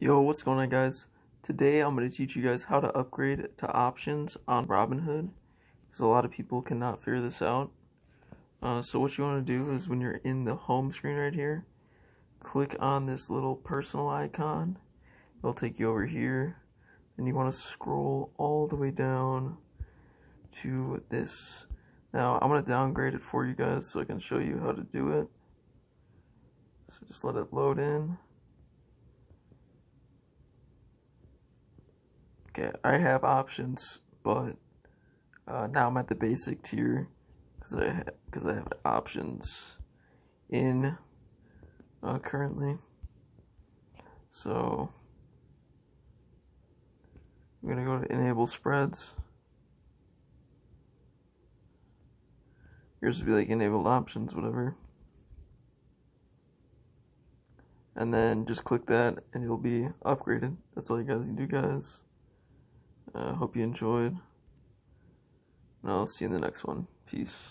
Yo, what's going on, guys? Today I'm going to teach you guys how to upgrade to options on Robinhood, because a lot of people cannot figure this out. So what you want to do is, when you're in the home screen right here, click on this little personal icon. It'll take you over here, and you want to scroll all the way down to this. Now I'm going to downgrade it for you guys so I can show you how to do it. So just let it load in. Okay, I have options, but now I'm at the basic tier because I have options in currently. So I'm gonna go to enable spreads. Yours would be like enabled options, whatever. And then just click that and you'll be upgraded. That's all you guys can do, guys. Hope you enjoyed. And I'll see you in the next one. Peace.